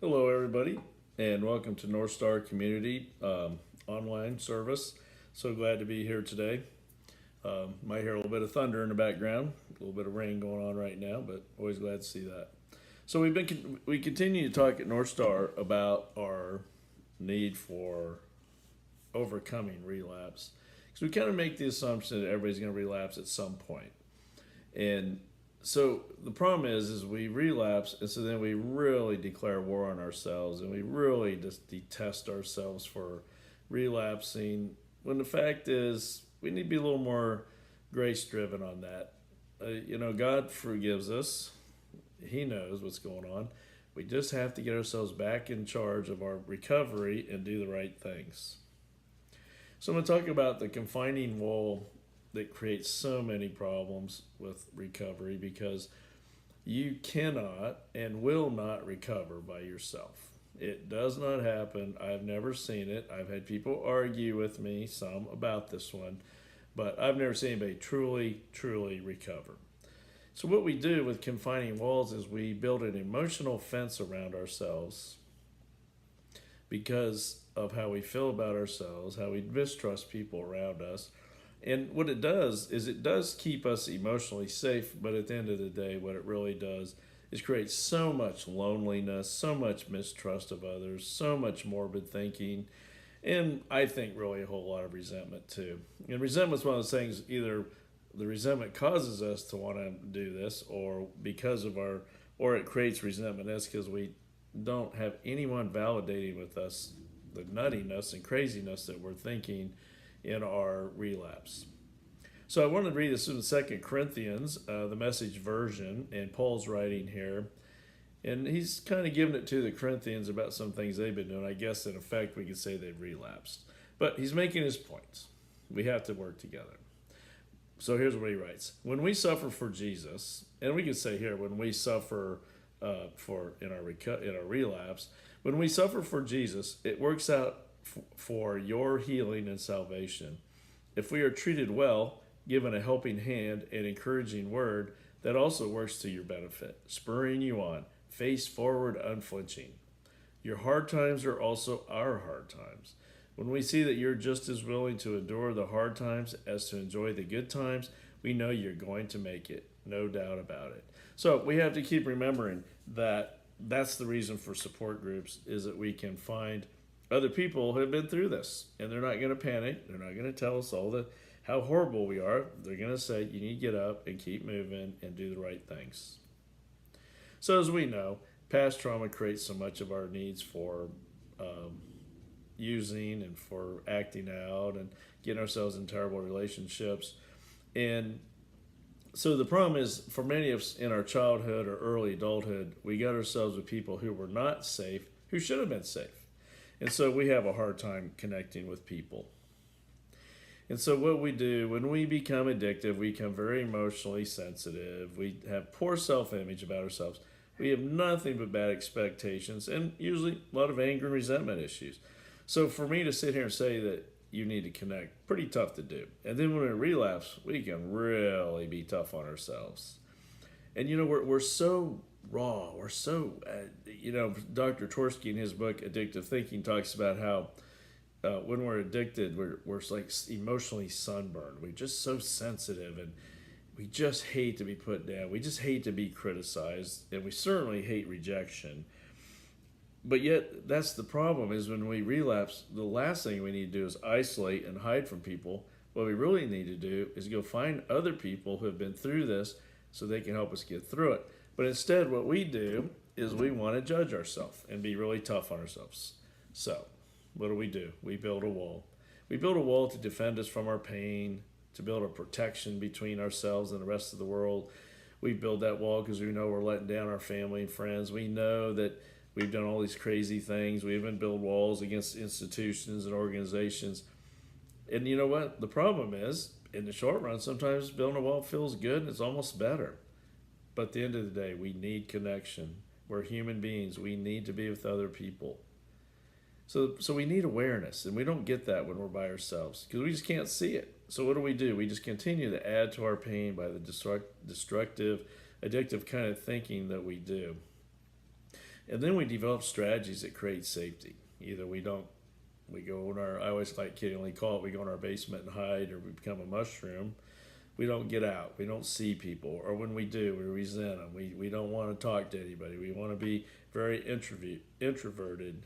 Hello, everybody, and welcome to NorthStar Community online service. So glad to be here today. Might hear a little bit of thunder in the background, a little bit of rain going on right now, but always glad to see that. So we continue to talk at NorthStar about our need for overcoming relapse, because we kind of make the assumption that everybody's going to relapse at some point. And so the problem is we relapse, and so then we really declare war on ourselves, and we really just detest ourselves for relapsing. When the fact is, we need to be a little more grace driven on that. God forgives us. He knows what's going on. We just have to get ourselves back in charge of our recovery and do the right things. So I'm going to talk about the confining wall that creates so many problems with recovery, because you cannot and will not recover by yourself. It does not happen. I've never seen it. I've had people argue with me, some about this one, but I've never seen anybody truly recover. So what we do with confining walls is we build an emotional fence around ourselves because of how we feel about ourselves, how we mistrust people around us. And what it does is it does keep us emotionally safe, but at the end of the day, what it really does is create so much loneliness, so much mistrust of others, so much morbid thinking, and I think really a whole lot of resentment too. And resentment's one of those things, either the resentment causes us to want to do this, or or it creates resentment. That's because we don't have anyone validating with us the nuttiness and craziness that we're thinking in our relapse. So I wanted to read this in 2 Corinthians, the Message version, and Paul's writing here. And he's kind of giving it to the Corinthians about some things they've been doing. I guess in effect we could say they've relapsed. But he's making his points. We have to work together. So here's what he writes. When we suffer for Jesus, and we could say here, when we suffer in our relapse, when we suffer for Jesus, it works out for your healing and salvation. If we are treated well, given a helping hand and encouraging word, that also works to your benefit, spurring you on, face forward unflinching. Your hard times are also our hard times. When we see that you're just as willing to endure the hard times as to enjoy the good times, we know you're going to make it, no doubt about it. So we have to keep remembering that that's the reason for support groups, is that we can find other people who have been through this, and they're not going to panic. They're not going to tell us how horrible we are. They're going to say you need to get up and keep moving and do the right things. So as we know, past trauma creates so much of our needs for using and for acting out and getting ourselves in terrible relationships. And so the problem is, for many of us in our childhood or early adulthood, we got ourselves with people who were not safe, who should have been safe. And so we have a hard time connecting with people. And so what we do, when we become addictive, we become very emotionally sensitive. We have poor self-image about ourselves. We have nothing but bad expectations, and usually a lot of anger and resentment issues. So for me to sit here and say that you need to connect, pretty tough to do. And then when we relapse, we can really be tough on ourselves. And we're so raw. We're so, Dr. Tversky in his book Addictive Thinking talks about how when we're addicted, we're like emotionally sunburned. We're just so sensitive, and we just hate to be put down. We just hate to be criticized, and we certainly hate rejection. But yet, that's the problem, is when we relapse, the last thing we need to do is isolate and hide from people. What we really need to do is go find other people who have been through this so they can help us get through it. But instead, what we do is we want to judge ourselves and be really tough on ourselves. So what do? We build a wall. We build a wall to defend us from our pain, to build a protection between ourselves and the rest of the world. We build that wall because we know we're letting down our family and friends. We know that we've done all these crazy things. We even build walls against institutions and organizations. And you know what? The problem is, in the short run, sometimes building a wall feels good and it's almost better. But at the end of the day, we need connection. We're human beings. We need to be with other people. So we need awareness, and we don't get that when we're by ourselves because we just can't see it. So what do? We just continue to add to our pain by the destructive, addictive kind of thinking that we do. And then we develop strategies that create safety. Either we go in I always like kiddingly call it, we go in our basement and hide, or we become a mushroom. We don't get out. We don't see people. Or when we do, we resent them. We don't want to talk to anybody. We want to be very introverted.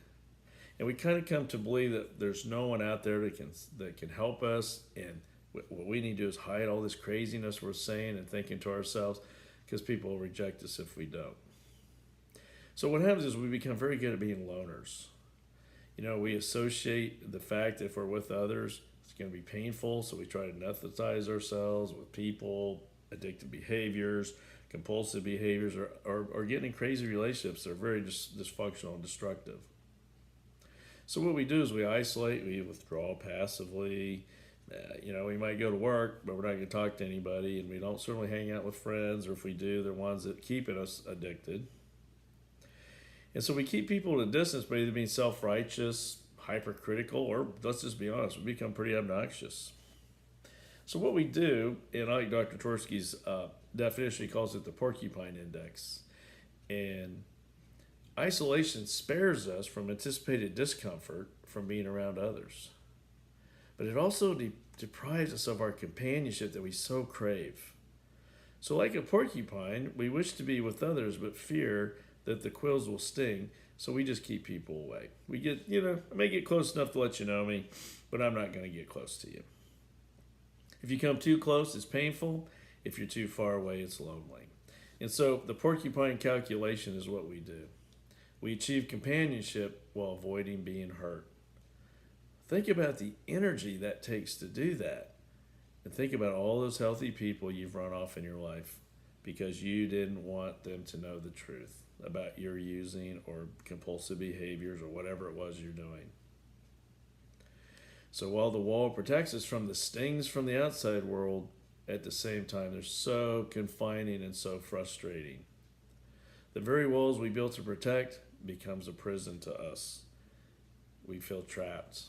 And we kind of come to believe that there's no one out there that can help us. And what we need to do is hide all this craziness we're saying and thinking to ourselves, because people will reject us if we don't. So what happens is we become very good at being loners. We associate the fact that if we're with others, it's going to be painful, so we try to anesthetize ourselves with people, addictive behaviors, compulsive behaviors, or getting in crazy relationships that are very dysfunctional and destructive. So what we do is we isolate, we withdraw passively. We might go to work, but we're not going to talk to anybody, and we don't certainly hang out with friends, or if we do, they're ones that keeping us addicted. And so we keep people at a distance by either being self-righteous, hypercritical, or let's just be honest, we become pretty obnoxious. So what we do, and I like Dr. Tversky's definition, he calls it the porcupine index. And isolation spares us from anticipated discomfort from being around others. But it also deprives us of our companionship that we so crave. So like a porcupine, we wish to be with others, but fear that the quills will sting, so we just keep people away. We get, I may get close enough to let you know me, but I'm not going to get close to you. If you come too close, it's painful. If you're too far away, it's lonely. And so the porcupine calculation is what we do. We achieve companionship while avoiding being hurt. Think about the energy that takes to do that. And think about all those healthy people you've run off in your life because you didn't want them to know the truth about your using or compulsive behaviors or whatever it was you're doing. So while the wall protects us from the stings from the outside world, at the same time, they're so confining and so frustrating. The very walls we built to protect becomes a prison to us. We feel trapped.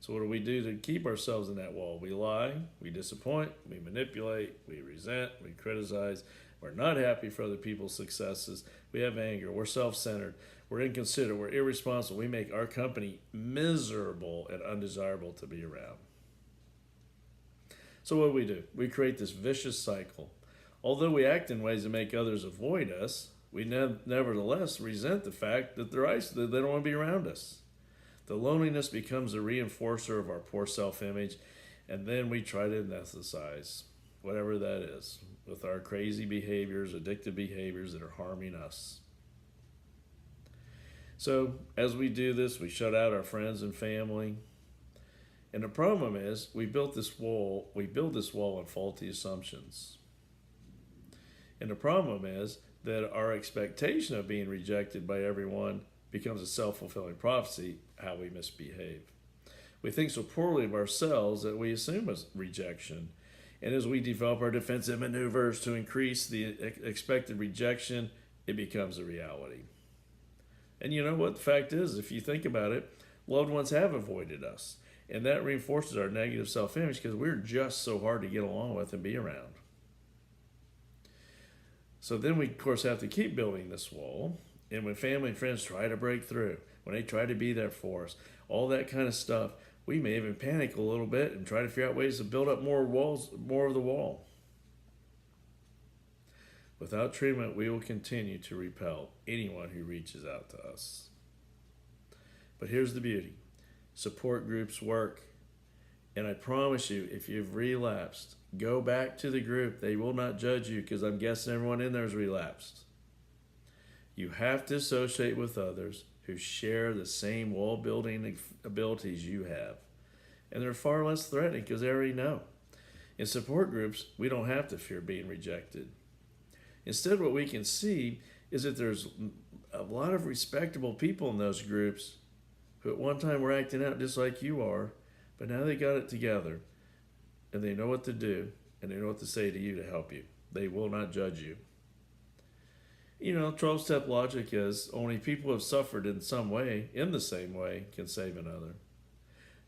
So what do we do to keep ourselves in that wall? We lie, we disappoint, we manipulate, we resent, we criticize. We're not happy for other people's successes. We have anger. We're self-centered. We're inconsiderate. We're irresponsible. We make our company miserable and undesirable to be around. So what do? We create this vicious cycle. Although we act in ways that make others avoid us, we nevertheless resent the fact that they're isolated. They don't want to be around us. The loneliness becomes a reinforcer of our poor self-image, and then we try to anesthetize whatever that is with our crazy behaviors, addictive behaviors that are harming us. So as we do this, we shut out our friends and family. And the problem is we build this wall on faulty assumptions. And the problem is that our expectation of being rejected by everyone becomes a self-fulfilling prophecy, how we misbehave. We think so poorly of ourselves that we assume a rejection. And as we develop our defensive maneuvers to increase the expected rejection, it becomes a reality. And you know what? The fact is, if you think about it, loved ones have avoided us. And that reinforces our negative self-image because we're just so hard to get along with and be around. So then we, of course, have to keep building this wall. And when family and friends try to break through, when they try to be there for us, all that kind of stuff, we may even panic a little bit and try to figure out ways to build up more of the wall. Without treatment, we will continue to repel anyone who reaches out to us. But here's the beauty. Support groups work. And I promise you, if you've relapsed, go back to the group. They will not judge you because I'm guessing everyone in there has relapsed. You have to associate with others who share the same wall building abilities you have. And they're far less threatening because they already know. In support groups, we don't have to fear being rejected. Instead, what we can see is that there's a lot of respectable people in those groups who at one time were acting out just like you are, but now they got it together and they know what to do and they know what to say to you to help you. They will not judge you. 12-step logic is only people who have suffered in some way, in the same way, can save another.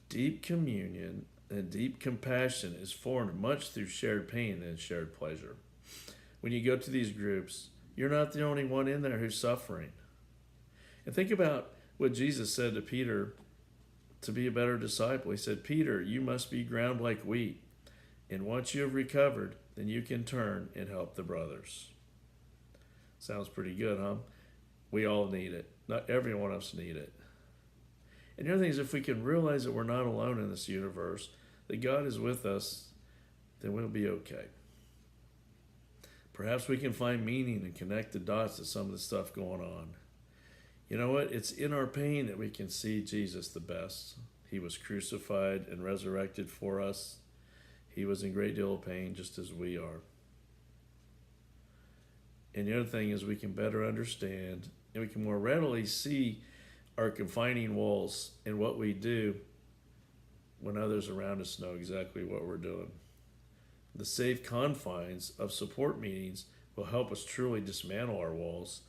Deep communion and deep compassion is formed much through shared pain and shared pleasure. When you go to these groups, you're not the only one in there who's suffering. And think about what Jesus said to Peter to be a better disciple. He said, Peter, you must be ground like wheat. And once you have recovered, then you can turn and help the brothers. Sounds pretty good, huh? We all need it. Not every one of us need it. And the other thing is, if we can realize that we're not alone in this universe, that God is with us, then we'll be okay. Perhaps we can find meaning and connect the dots to some of the stuff going on. You know what? It's in our pain that we can see Jesus the best. He was crucified and resurrected for us. He was in a great deal of pain just as we are. And the other thing is we can better understand and we can more readily see our confining walls and what we do when others around us know exactly what we're doing. The safe confines of support meetings will help us truly dismantle our walls.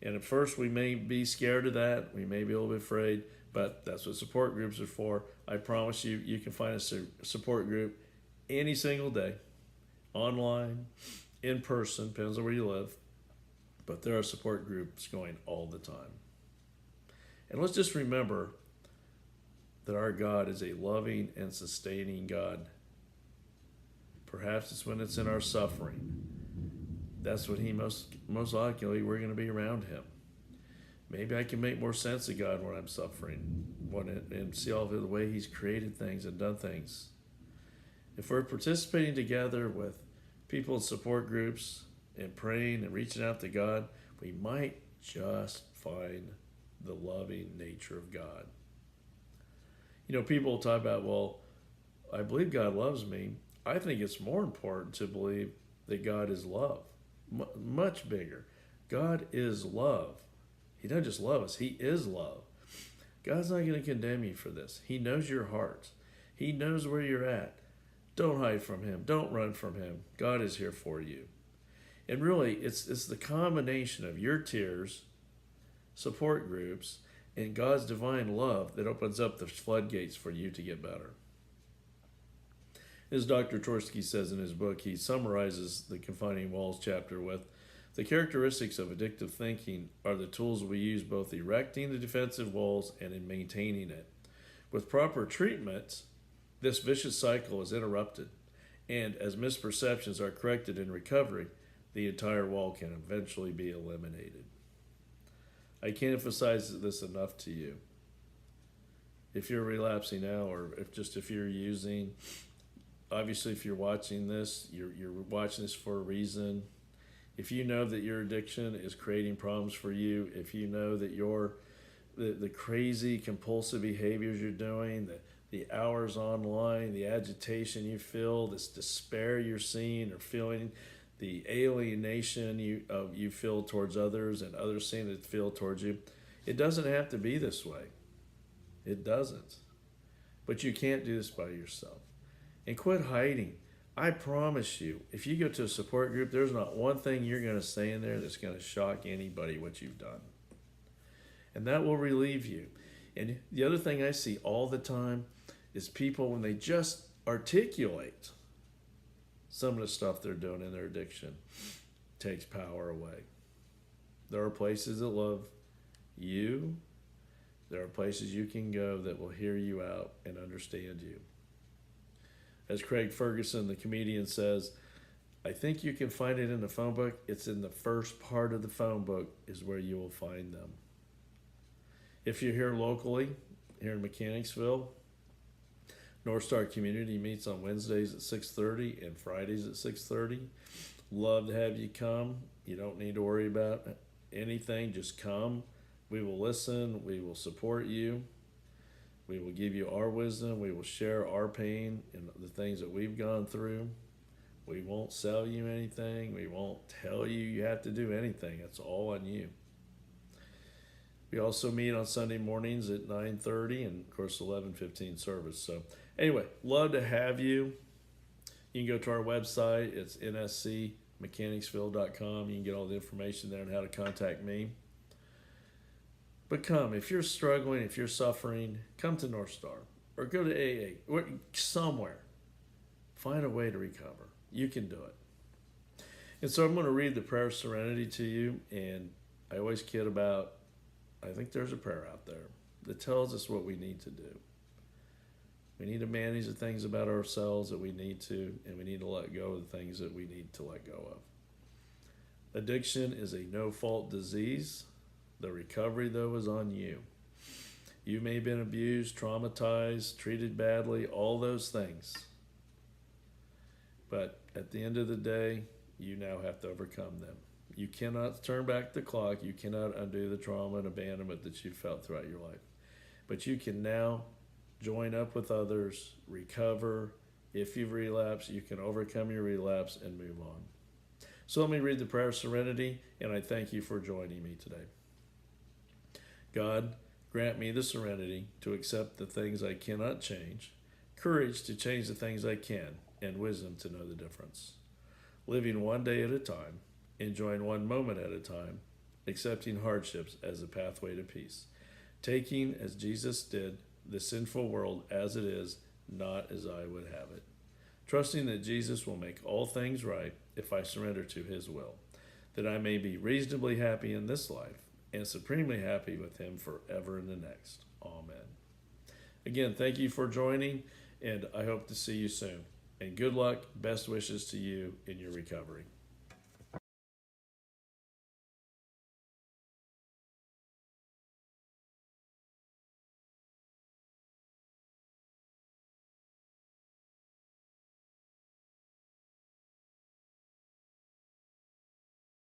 And at first we may be scared of that. We may be a little bit afraid, but that's what support groups are for. I promise you, you can find a support group any single day, online, in person, depends on where you live. But there are support groups going all the time. And let's just remember that our God is a loving and sustaining God. Perhaps it's when it's in our suffering. That's when he most likely we're going to be around him. Maybe I can make more sense of God when I'm suffering and see all the way he's created things and done things. If we're participating together with people in support groups and praying and reaching out to God, we might just find the loving nature of God. You know, people talk about, well, I believe God loves me. I think it's more important to believe that God is love. Much bigger. God is love. He doesn't just love us. He is love. God's not going to condemn you for this. He knows your heart. He knows where you're at. Don't hide from him. Don't run from him. God is here for you. And really, it's the combination of your tears, support groups, and God's divine love that opens up the floodgates for you to get better. As Dr. Tversky says in his book, he summarizes the Confining Walls chapter with, the characteristics of addictive thinking are the tools we use both erecting the defensive walls and in maintaining it. With proper treatment, this vicious cycle is interrupted, and as misperceptions are corrected in recovery, the entire wall can eventually be eliminated. I can't emphasize this enough to you. If you're relapsing now, or if you're using, obviously if you're watching this, you're watching this for a reason. If you know that your addiction is creating problems for you, if you know that the crazy compulsive behaviors you're doing, the hours online, the agitation you feel, this despair you're seeing or feeling, the alienation you feel towards others and others seem to feel towards you, it doesn't have to be this way. It doesn't. But you can't do this by yourself. And quit hiding. I promise you, if you go to a support group, there's not one thing you're going to say in there that's going to shock anybody what you've done. And that will relieve you. And the other thing I see all the time is people, when they just articulate some of the stuff they're doing in their addiction, takes power away. There are places that love you. There are places you can go that will hear you out and understand you. As Craig Ferguson, the comedian, says, I think you can find it in the phone book. It's in the first part of the phone book is where you will find them. If you're here locally, here in Mechanicsville, NorthStar Community meets on Wednesdays at 6:30 and Fridays at 6:30. Love to have you come. You don't need to worry about anything. Just come. We will listen. We will support you. We will give you our wisdom. We will share our pain and the things that we've gone through. We won't sell you anything. We won't tell you you have to do anything. It's all on you. We also meet on Sunday mornings at 9:30 and, of course, 11:15 service. So anyway, love to have you. You can go to our website. It's nscmechanicsville.com. You can get all the information there on how to contact me. But come, if you're struggling, if you're suffering, come to NorthStar or go to AA, or somewhere. Find a way to recover. You can do it. And so I'm going to read the prayer of serenity to you. And I always kid about I think there's a prayer out there that tells us what we need to do. We need to manage the things about ourselves that we need to, and we need to let go of the things that we need to let go of. Addiction is a no-fault disease. The recovery, though, is on you. You may have been abused, traumatized, treated badly, all those things. But at the end of the day, you now have to overcome them. You cannot turn back the clock. You cannot undo the trauma and abandonment that you felt throughout your life. But you can now join up with others, recover. If you've relapsed, you can overcome your relapse and move on. So let me read the prayer of serenity, and I thank you for joining me today. God, grant me the serenity to accept the things I cannot change, courage to change the things I can, and wisdom to know the difference. Living one day at a time, enjoying one moment at a time, accepting hardships as a pathway to peace, taking, as Jesus did, the sinful world as it is, not as I would have it. Trusting that Jesus will make all things right if I surrender to his will, that I may be reasonably happy in this life and supremely happy with him forever in the next. Amen. Again, thank you for joining, and I hope to see you soon. And good luck, best wishes to you in your recovery.